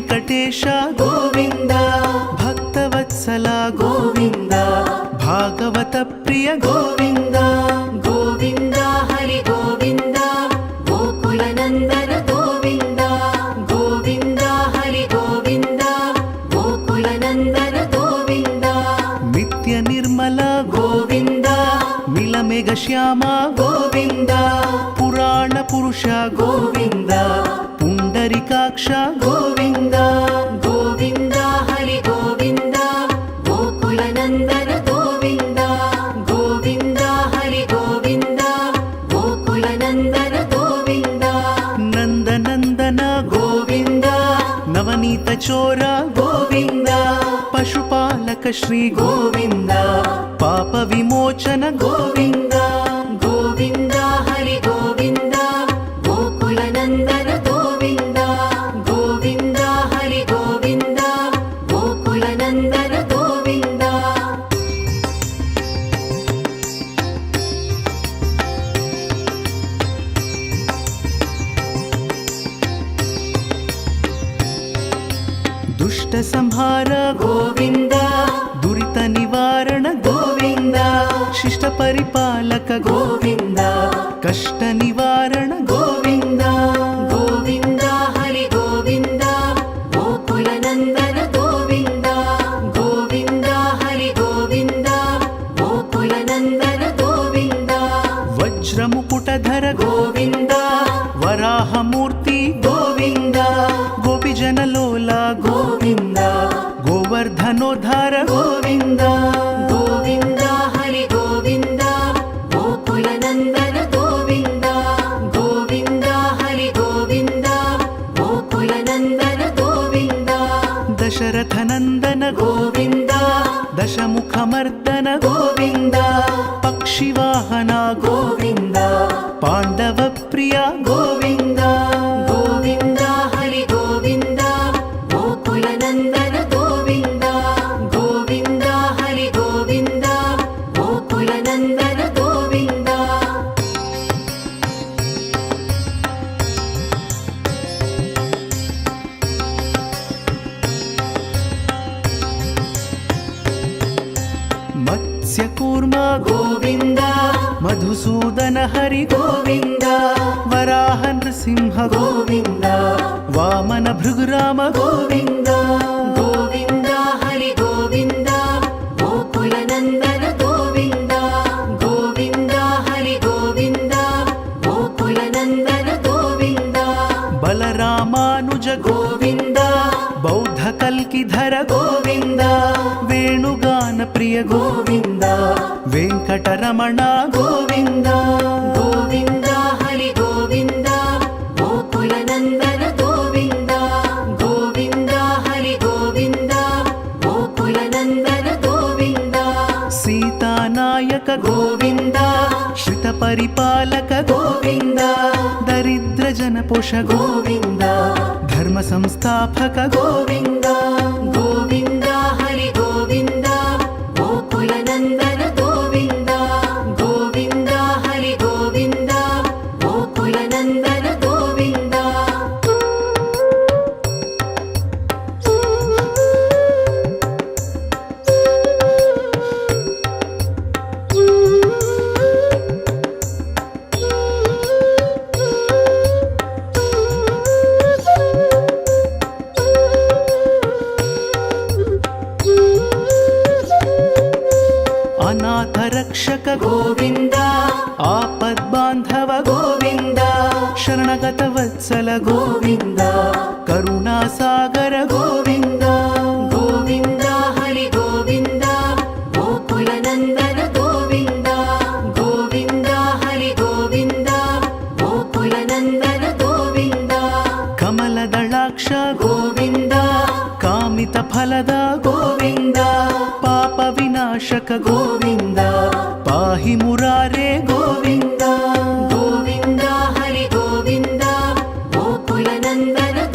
ವೆಂಕಟೇಶ ಗೋವಿಂದ ಭಕ್ತವತ್ಸಲ ಗೋವಿಂದ ಭಾಗವತ ಪ್ರಿಯ ಗೋವಿಂದ ಗೋವಿಂದ ಹರಿ ಗೋವಿಂದ ಗೋಕುಲ ನಂದನ ಗೋವಿಂದ ಗೋವಿಂದ ಹರಿ ಗೋವಿಂದ ಗೋಕುಲ ನಂದನ ಗೋವಿಂದ ನಿತ್ಯ ನಿರ್ಮಲ ಗೋವಿಂದ ಮಿಲಮೆಘ ಶ್ಯಾಮ ಗೋವಿಂದ ಪುರಾಣ ಪುರುಷ ಗೋವಿಂದ ಪುಂಡರಿಕಾಕ್ಷ ಗೋವಿಂದ ಗೋವಿಂದ ಹರಿ ಗೋವಿಂದ ಗೋಕುಲ ನಂದನ ಗೋವಿಂದ ಗೋವಿಂದ ಹರಿ ಗೋವಿಂದ ಗೋಕುಲ ನಂದನ ಗೋವಿಂದ ನಂದನಂದನ ಗೋವಿಂದ ನವನೀತ ಚೋರ ಗೋವಿಂದ ಪಶುಪಾಲಕ ಶ್ರೀ ಗೋವಿಂದ ಪಾಪ ವಿಮೋಚನ ಗೋವಿಂದ ಗೋವಿಂದ ಹರಿ ಗೋವಿಂದ ಗೋಕುಲ ನಂದನ ಗೋವಿಂದ ಗೋವಿಂದ ಹರಿ ಗೋವಿಂದ ಗೋಕುಲ ನಂದನ ಗೋವಿಂದ ದುಷ್ಟ ಸಂಹಾರ ಗೋವಿಂದ ದುರಿತ ನಿವಾರಣ ಗೋವಿಂದ ಶಿಷ್ಟ ಪರಿಪಾಲಕ ಗೋವಿಂದ ಕಷ್ಟ ನಿವಾರಣ ಗೋವಿಂದ ಗೋವಿಂದ ಹರಿ ಗೋವಿಂದ ಗೋಕುಲ ನಂದನ ಗೋವಿಂದ ಗೋವಿಂದ ಹರಿ ಗೋವಿಂದ ಗೋಕುಲ ನಂದನ ಗೋವಿಂದ ವಜ್ರ ಮುಕುಟಧರ ಗೋವಿಂದ ವರಾಹ ಮೂರ್ತಿ ಗೋವಿಂದ ಗೋಪಿಜನ ಲೋಲ ಗೋವಿಂದ ಗೋವರ್ಧನೋದ್ಧಾರ ಗೋವಿಂದ ಗೋವಿಂದ ಹರಿ ಗೋವಿಂದ ಗೋಕುಲ ನಂದನ ಗೋವಿಂದ ಗೋವಿಂದ ಹರಿ ಗೋವಿಂದ ಗೋಕುಲ ನಂದನ ಗೋವಿಂದ ದಶರಥ ನಂದನ ಗೋವಿಂದ ದಶಮುಖ ಮರ್ದನ ಗೋವಿಂದ ಪಕ್ಷಿವಾಹನ ಗೋವಿಂದ ಪಾಂಡವ ಪ್ರಿಯ ಗೋವಿಂದ ಗೋವಿಂದ ಹರಿ ಗೋವಿಂದ ಗೋಕುಲ ನಂದನ ಗೋವಿಂದ ಗೋವಿಂದ ಹರಿ ಗೋವಿಂದ ಗೋಕುಲ ನಂದನ ಗೋವಿಂದ ಮತ್ಸ್ಯ ಕೂರ್ಮ ಗೋವಿಂದ ಮಧುಸೂದನ ಹರಿ ಗೋವಿಂದ ವರಾಹ ನೃಸಿಂಹ ಗೋವಿಂದ ವಾಮನ ಭೃಗುರಾಮ ಗೋವಿಂದ ಗೋವಿಂದ ಹರಿ ಗೋವಿಂದ ಗೋಕುಲ ನಂದನ ಗೋವಿಂದ ಗೋವಿಂದ ಹರಿ ಗೋವಿಂದ ಗೋಕುಲ ನಂದನ ಗೋವಿಂದ ಬಲರಾಮಾನುಜ ಗೋವಿಂದ ಬೌದ್ಧ ಕಲ್ಕಿಧರ ಗೋವಿಂದ ವೇಣುಗಾನ ಪ್ರಿಯ ಗೋವಿಂದ ವೆಂಕಟರಮಣ ಗೋವಿಂದ ಗೋವಿಂದ ಹರಿ ಗೋವಿಂದ ಗೋಕುಲ ನಂದನ ಗೋವಿಂದ ಗೋವಿಂದ ಹರಿ ಗೋವಿಂದ ಗೋಕುಲ ನಂದನ ಗೋವಿಂದ ಸೀತಾನಾಯಕ ಗೋವಿಂದ ಶ್ರಿತ ಪರಿಪಾಲಕ ಗೋವಿಂದ ದರಿದ್ರ ಜನಪೋಷ ಗೋವಿಂದ ಧರ್ಮ ಸಂಸ್ಥಾಪಕ ಗೋವಿಂದ ಗೋವಿಂದ ಹರಿ ಗೋವಿಂದ ಗೋಕುಲ ನಂದನ ಗೋವಿಂದ ಗೋವಿಂದ ಹರಿ ಗೋವಿಂದ ಗೋಕುಲ ನಂದನ ಗೋವಿಂದ ಅನಾಥ ರಕ್ಷಕ ಗೋವಿಂದ ಆಪದ್ ಬಾಂಧವ ಗೋವಿಂದ ಶರಣಗತ ವತ್ಸಲ ಗೋವಿಂದ ಕರುಣಾಸಾಗರ ಗೋವಿಂದ ಗೋವಿಂದ ಹರಿ ಗೋವಿಂದ ಗೋಕುಲ ನಂದನ ಗೋವಿಂದ ಗೋವಿಂದ ಹರಿ ಗೋವಿಂದ ಗೋಕುಲ ನಂದನ ಗೋವಿಂದ ಕಮಲದಳಾಕ್ಷ ಗೋವಿಂದ ಕಾಮಿತ ಫಲದ ಗೋವಿಂದ ಪಾಪ ವಿನಾಶಕ ಗೋವಿಂದ ಪಾಹಿ ಮುರಾರೇ ಗೋವಿಂದ